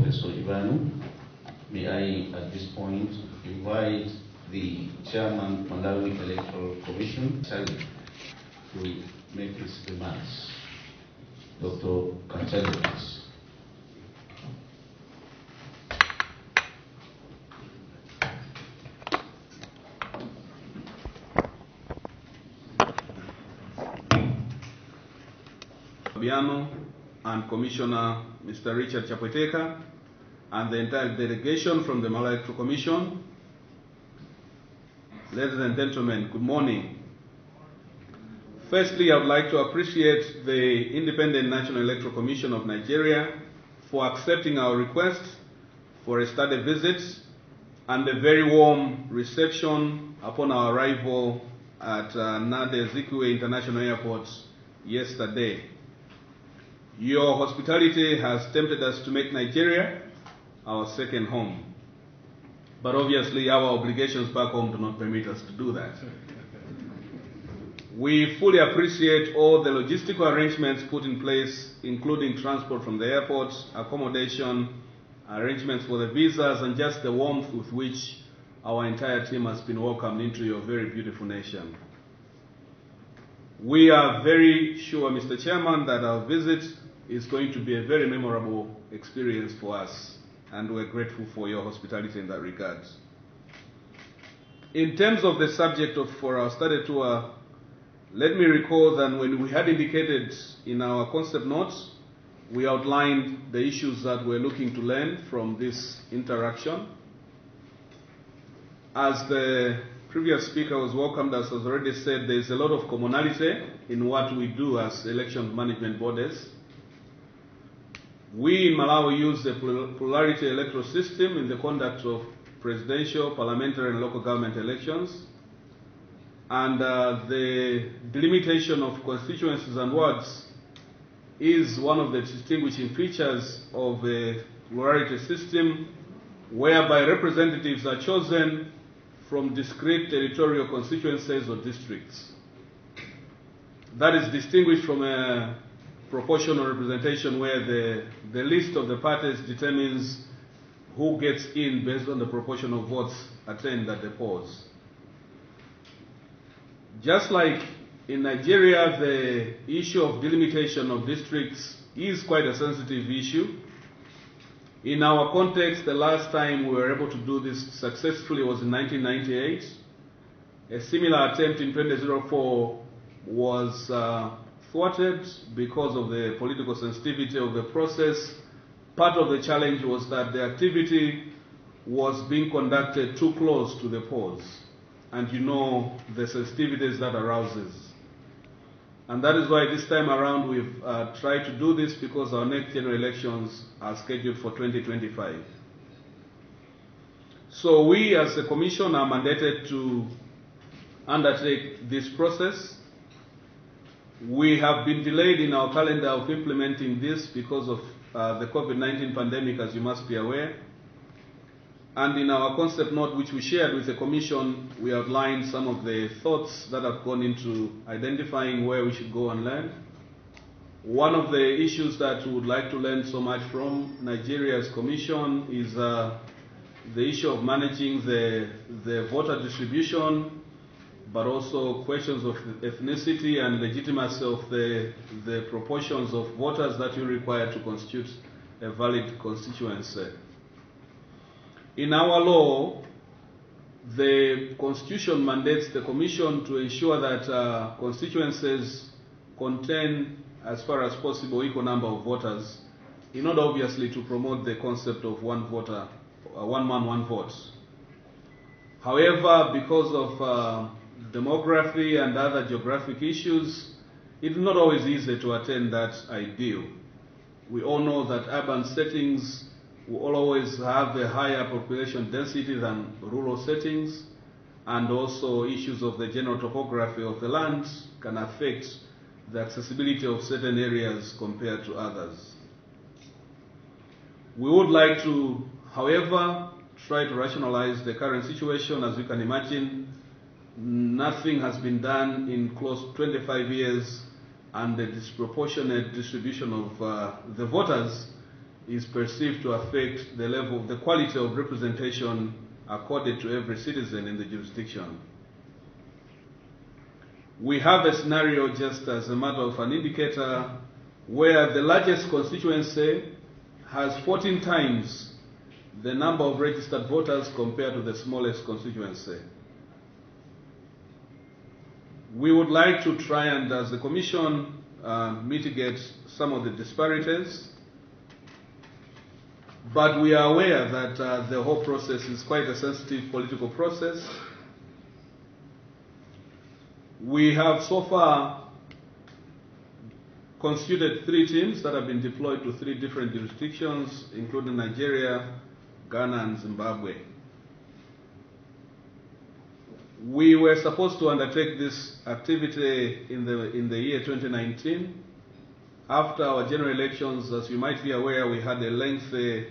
Professor Ivanu. May I, at this point, invite the Chairman, Malawian Electoral Commission, to make his remarks. Dr. Kachali, please. And Commissioner Mr. Richard Chapweteka and the entire delegation from the Malawian Electoral Commission. Ladies and gentlemen, good morning. Firstly, I would like to appreciate the Independent National Electoral Commission of Nigeria for accepting our request for a study visit and a very warm reception upon our arrival at Nnamdi Azikiwe International Airport yesterday. Your hospitality has tempted us to make Nigeria our second home. But obviously our obligations back home do not permit us to do that. We fully appreciate all the logistical arrangements put in place, including transport from the airport, accommodation, arrangements for the visas, and just the warmth with which our entire team has been welcomed into your very beautiful nation. We are very sure, Mr. Chairman, that our visit is going to be a very memorable experience for us, and we're grateful for your hospitality in that regard. In terms of the subject for our study tour, let me recall that when we had indicated in our concept notes, we outlined the issues that we're looking to learn from this interaction. As the previous speaker was welcomed, as was already said, there's a lot of commonality in what we do as election management bodies. We in Malawi use the plurality electoral system in the conduct of presidential, parliamentary, and local government elections. And the delimitation of constituencies and wards is one of the distinguishing features of a plurality system, whereby representatives are chosen from discrete territorial constituencies or districts. That is distinguished from a proportional representation where the list of the parties determines who gets in based on the proportion of votes attained at the polls. Just like in Nigeria, the issue of delimitation of districts is quite a sensitive issue. In our context, the last time we were able to do this successfully was in 1998. A similar attempt in 2004 was thwarted because of the political sensitivity of the process. Part of the challenge was that the activity was being conducted too close to the polls. And you know the sensitivities that arouses. And that is why this time around we've tried to do this, because our next general elections are scheduled for 2025. So we as a commission are mandated to undertake this process. We have been delayed in our calendar of implementing this because of the COVID-19 pandemic, as you must be aware. And in our concept note, which we shared with the Commission, we outlined some of the thoughts that have gone into identifying where we should go and learn. One of the issues that we would like to learn so much from Nigeria's Commission is the issue of managing the voter distribution, but also questions of ethnicity and legitimacy of the proportions of voters that you require to constitute a valid constituency. In our law, the Constitution mandates the Commission to ensure that constituencies contain, as far as possible, equal number of voters, in order obviously to promote the concept of one voter, one man, one vote. However, because of demography and other geographic issues, it's not always easy to attain that ideal. We all know that urban settings will always have a higher population density than rural settings, and also issues of the general topography of the land can affect the accessibility of certain areas compared to others. We would like to, however, try to rationalize the current situation. As you can imagine, nothing has been done in close to 25 years, and the disproportionate distribution of the voters is perceived to affect the level, the quality of representation accorded to every citizen in the jurisdiction. We have a scenario, just as a matter of an indicator, where the largest constituency has 14 times the number of registered voters compared to the smallest constituency. We would like to try and, as the Commission, mitigate some of the disparities, but we are aware that the whole process is quite a sensitive political process. We have so far constituted 3 teams that have been deployed to 3 different jurisdictions, including Nigeria, Ghana, and Zimbabwe. We were supposed to undertake this activity in the year 2019. After our general elections, as you might be aware, we had a lengthy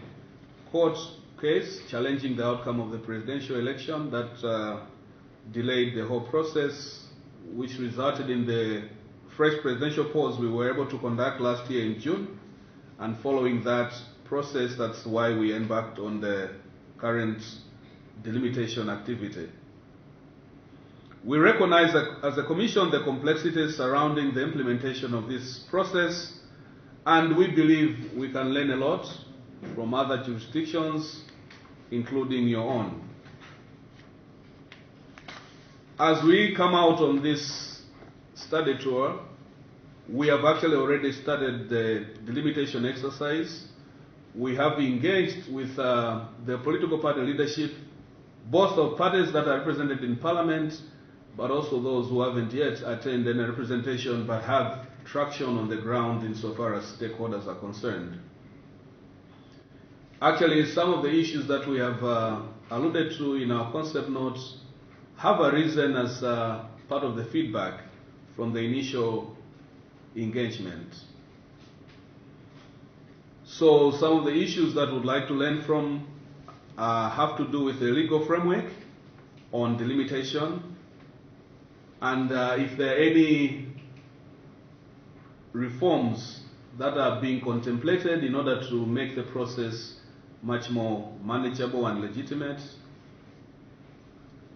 court case challenging the outcome of the presidential election that delayed the whole process, which resulted in the fresh presidential polls we were able to conduct last year in June. And following that process, that's why we embarked on the current delimitation activity. We recognize that as a Commission the complexities surrounding the implementation of this process, and we believe we can learn a lot from other jurisdictions, including your own. As we come out on this study tour, we have actually already started the delimitation exercise. We have engaged with the political party leadership, both of parties that are represented in Parliament, but also those who haven't yet attained any representation but have traction on the ground insofar as stakeholders are concerned. Actually, some of the issues that we have alluded to in our concept notes have arisen as part of the feedback from the initial engagement. So some of the issues that we'd like to learn from have to do with the legal framework on delimitation, and if there are any reforms that are being contemplated in order to make the process much more manageable and legitimate.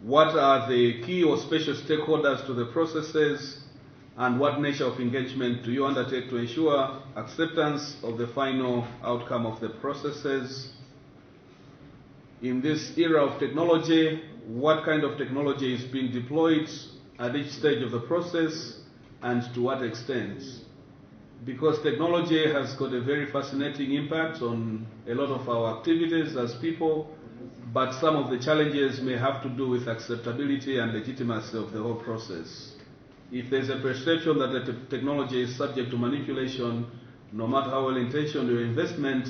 What are the key or special stakeholders to the processes, and what nature of engagement do you undertake to ensure acceptance of the final outcome of the processes? In this era of technology, what kind of technology is being deployed at each stage of the process, and to what extent? Because technology has got a very fascinating impact on a lot of our activities as people, but some of the challenges may have to do with acceptability and legitimacy of the whole process. If there's a perception that the technology is subject to manipulation, no matter how well intentioned your investment,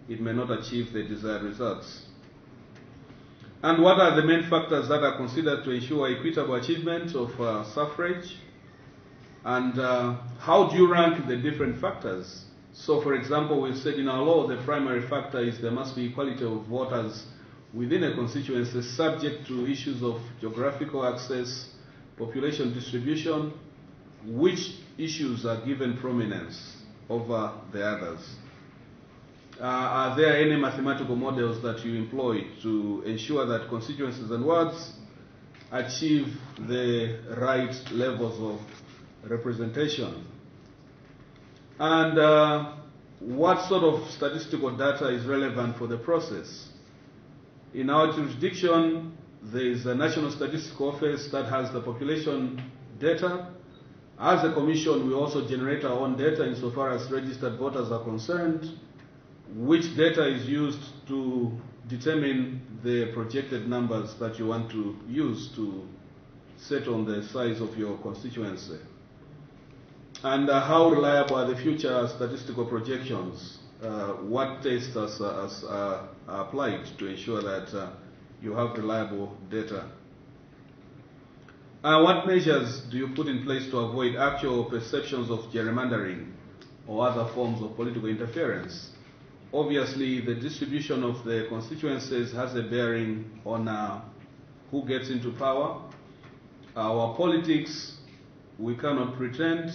it may not achieve the desired results. And what are the main factors that are considered to ensure equitable achievement of suffrage? And how do you rank the different factors? So, for example, we've said in our law the primary factor is there must be equality of voters within a constituency, subject to issues of geographical access, population distribution. Which issues are given prominence over the others? Are there any mathematical models that you employ to ensure that constituencies and wards achieve the right levels of representation? And what sort of statistical data is relevant for the process? In our jurisdiction, there is a National Statistical Office that has the population data. As a Commission, we also generate our own data insofar as registered voters are concerned, which data is used to determine the projected numbers that you want to use to set on the size of your constituency. And how reliable are the future statistical projections? What tests are applied to ensure that you have reliable data? What measures do you put in place to avoid actual perceptions of gerrymandering or other forms of political interference? Obviously, the distribution of the constituencies has a bearing on who gets into power. Our politics, we cannot pretend,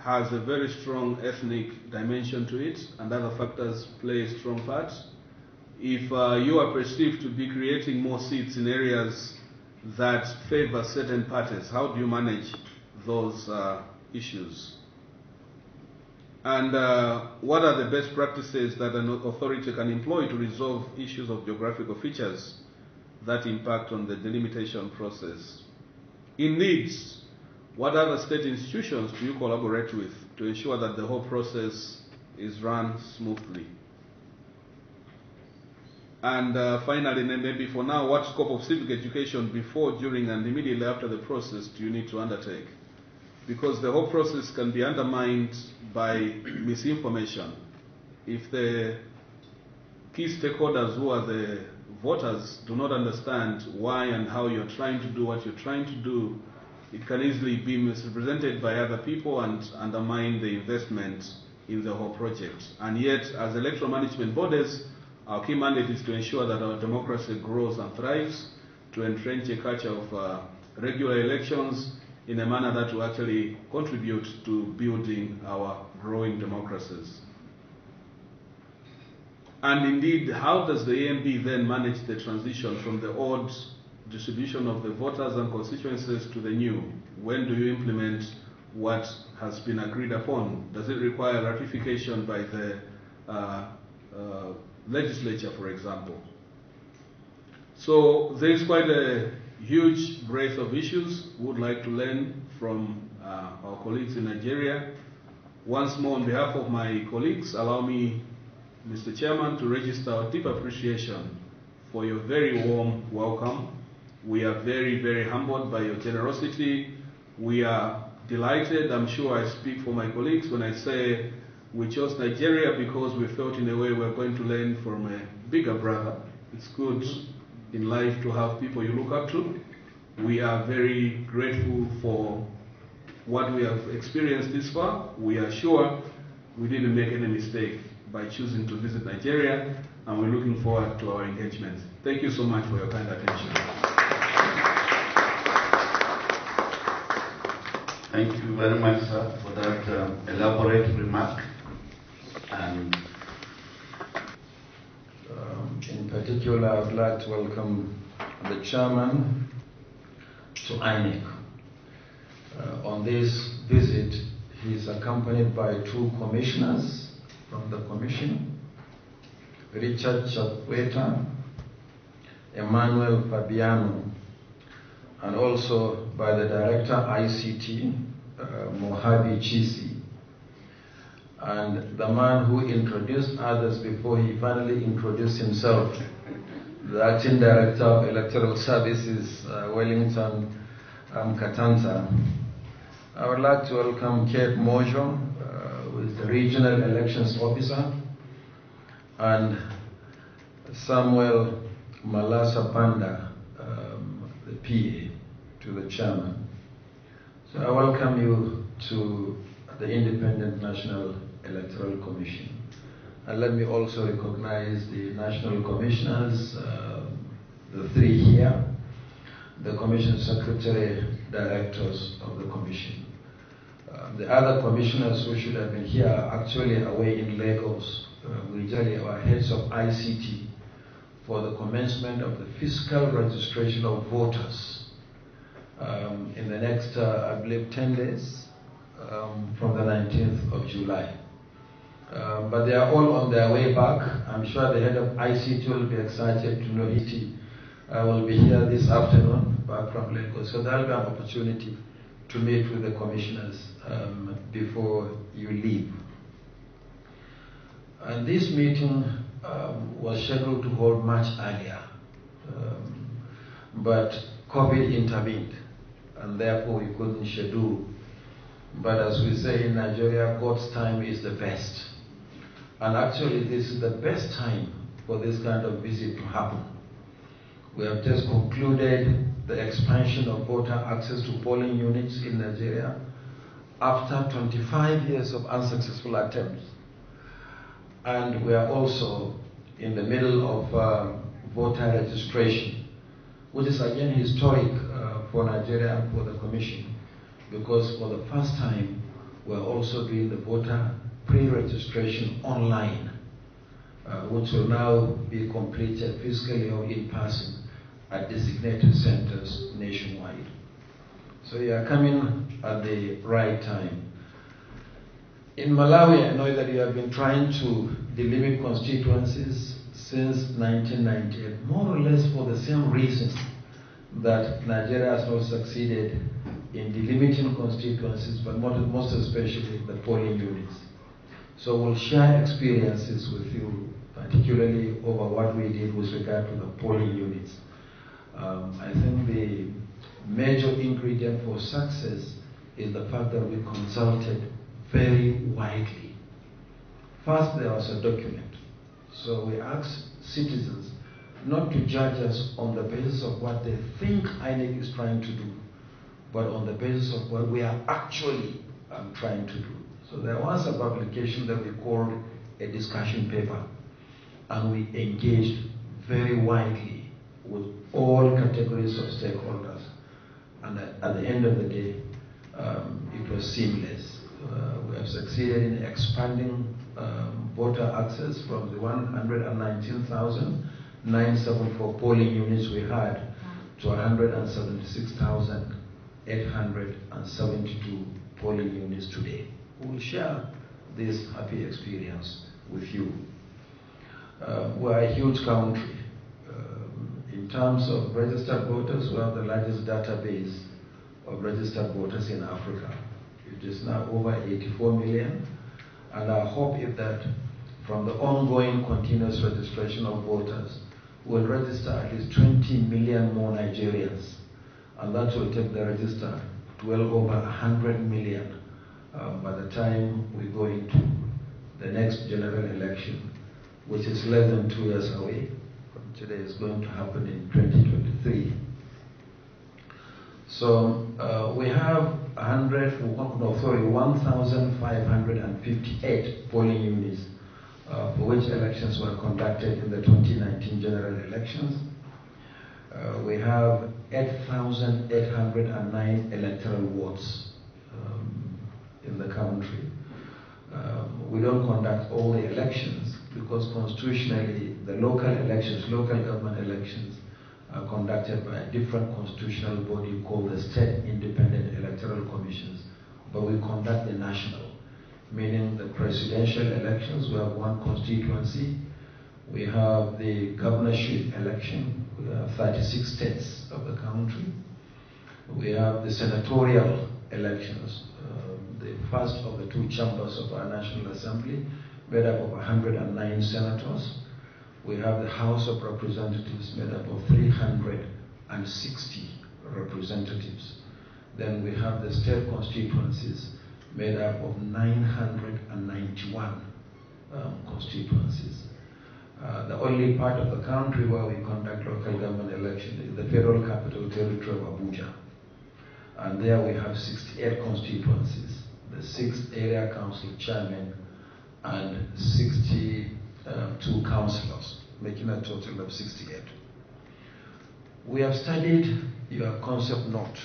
has a very strong ethnic dimension to it, and other factors play a strong part. If you are perceived to be creating more seats in areas that favor certain parties, how do you manage those issues? And what are the best practices that an authority can employ to resolve issues of geographical features that impact on the delimitation process? In needs, what other state institutions do you collaborate with to ensure that the whole process is run smoothly? And finally, maybe for now, what scope of civic education before, during, and immediately after the process do you need to undertake? Because the whole process can be undermined by misinformation. If the key stakeholders, who are the voters, do not understand why and how you're trying to do what you're trying to do, it can easily be misrepresented by other people and undermine the investment in the whole project. And yet, as electoral management bodies, our key mandate is to ensure that our democracy grows and thrives, to entrench a culture of regular elections in a manner that will actually contribute to building our growing democracies. And indeed, how does the AMB then manage the transition from the old distribution of the voters and constituencies to the new? When do you implement what has been agreed upon? Does it require ratification by the legislature, for example? So there is quite a huge breadth of issues we would like to learn from our colleagues in Nigeria. Once more, on behalf of my colleagues, allow me, Mr. Chairman, to register our deep appreciation for your very warm welcome. We are very, very humbled by your generosity. We are delighted, I'm sure I speak for my colleagues when I say we chose Nigeria because we felt in a way we're going to learn from a bigger brother. It's good in life to have people you look up to. We are very grateful for what we have experienced this far. We are sure we didn't make any mistake by choosing to visit Nigeria, and we're looking forward to our engagement. Thank you so much for your kind attention. Thank you very much, sir, for that elaborate remark. And in particular, I would like to welcome the chairman to INEC. On this visit, he is accompanied by two commissioners from the commission, Richard Chapweta, Emmanuel Fabiano, and also by the director ICT, Mohabi Chisi, and the man who introduced others before he finally introduced himself, the acting director of Electoral Services, Wellington Katanta. I would like to welcome Kate Mojo, who is the regional elections officer, and Samuel Malasa Panda, the PA to the chairman. So I welcome you to the Independent National Electoral Commission. And let me also recognize the national commissioners, the three here, the commission secretary, directors of the commission. The other commissioners who should have been here are actually away in Lagos. We usually our heads of ICT for the commencement of the fiscal registration of voters in the next, I believe, 10 days from the 19th of July. But they are all on their way back. I'm sure the head of ICT will be excited to know he will be here this afternoon back from Lagos. So there will be an opportunity to meet with the commissioners before you leave. And this meeting was scheduled to hold much earlier, but COVID intervened, and therefore we couldn't schedule. But as we say in Nigeria, God's time is the best. And actually, this is the best time for this kind of visit to happen. We have just concluded the expansion of voter access to polling units in Nigeria after 25 years of unsuccessful attempts. And we are also in the middle of voter registration, which is again historic for Nigeria and for the Commission, because for the first time we're also doing the voter pre-registration online, which will now be completed physically or in person at designated centers nationwide. So you are coming at the right time. In Malawi, I know that you have been trying to delimit constituencies since 1998, more or less for the same reasons that Nigeria has not succeeded in delimiting constituencies, but most especially the polling units. So we'll share experiences with you, particularly over what we did with regard to the polling units. I think the major ingredient for success is the fact that we consulted very widely. First, there was a document. So we asked citizens not to judge us on the basis of what they think INEC is trying to do, but on the basis of what we are actually trying to do. So there was a publication that we called a discussion paper, and we engaged very widely with all categories of stakeholders. And at the end of the day, it was seamless. We have succeeded in expanding voter access from the 119,974 polling units we had to 176,872 polling units today. We will share this happy experience with you. We're a huge country. In terms of registered voters, we have the largest database of registered voters in Africa. It is now over 84 million. And our hope is that from the ongoing continuous registration of voters, we'll register at least 20 million more Nigerians. And that will take the register to well over 100 million by the time we go into the next general election, which is less than 2 years away. Today is going to happen in 2023. So we have 1,558 polling units for which elections were conducted in the 2019 general elections. We have 8,809 electoral wards in the country. We don't conduct all the elections because constitutionally the local elections, local government elections, are conducted by a different constitutional body called the State Independent Electoral Commissions. But we conduct the national, meaning the presidential elections. We have one constituency. We have the governorship election. We have 36 states of the country. We have the senatorial elections, the first of the two chambers of our National Assembly, made up of 109 senators. We have the House of Representatives made up of 360 representatives. Then we have the state constituencies made up of 991 constituencies. The only part of the country where we conduct local government elections is the Federal Capital Territory of Abuja. And there we have 68 constituencies, the 6 area council chairmen and 62 councillors, making a total of 68. We have studied your concept note,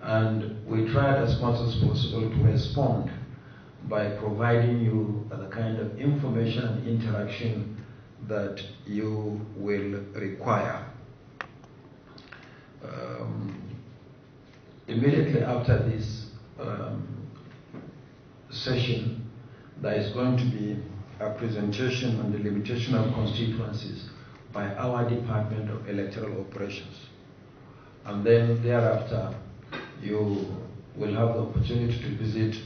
and we tried as much as possible to respond by providing you the kind of information and interaction that you will require. Immediately after this session, there is going to be a presentation on the limitation of constituencies by our Department of Electoral Operations. And then thereafter, you will have the opportunity to visit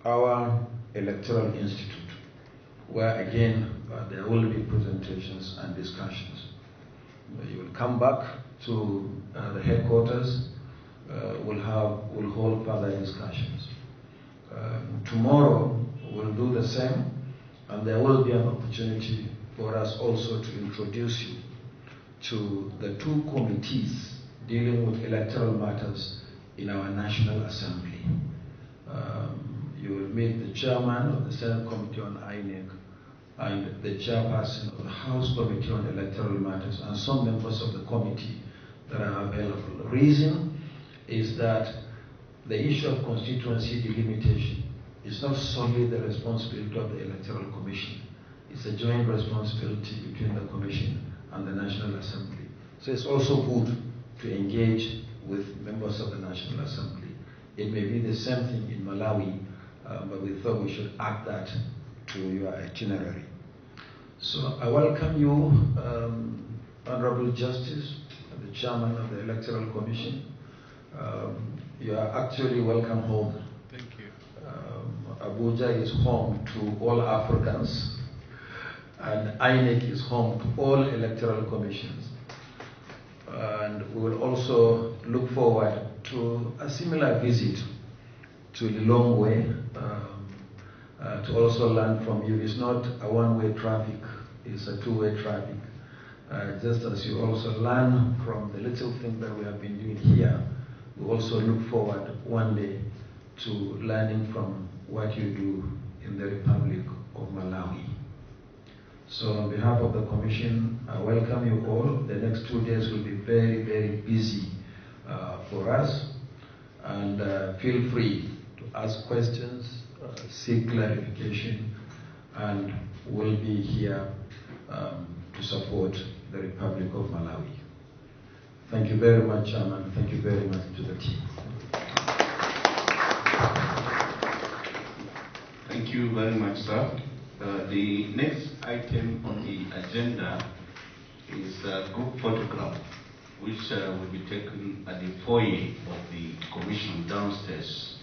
our Electoral Institute, where again, there will be presentations and discussions. You will come back to the headquarters, we'll hold further discussions. Tomorrow, we'll do the same, and there will be an opportunity for us also to introduce you to the 2 committees dealing with electoral matters in our National Assembly. You will meet the chairman of the Senate Committee on INEC and the chairperson of the House Committee on Electoral Matters and some members of the committee that are available. The reason is that the issue of constituency delimitation is not solely the responsibility of the Electoral Commission. It's a joint responsibility between the Commission and the National Assembly. So it's also good to engage with members of the National Assembly. It may be the same thing in Malawi, but we thought we should add that to your itinerary. So I welcome you, Honorable Justice, the Chairman of the Electoral Commission. You are actually welcome home. Thank you. Abuja is home to all Africans, and INEC is home to all electoral commissions. And we will also look forward to a similar visit to Lilongwe to also learn from you. It's not a one-way traffic, it's a two-way traffic. Just as you also learn from the little thing that we have been doing here, we also look forward one day to learning from what you do in the Republic of Malawi. So on behalf of the Commission, I welcome you all. The next 2 days will be very, very busy for us. And feel free to ask questions, seek clarification, and we'll be here to support the Republic of Malawi. Thank you very much, Chairman. Thank you very much to the team. Thank you very much, sir. The next item on the agenda is a group photograph, which will be taken at the foyer of the Commission downstairs.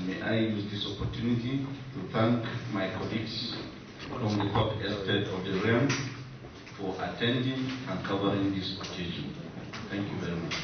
May I use this opportunity to thank my colleagues from the Port Estate of the realm for attending and covering this occasion. Thank you very much.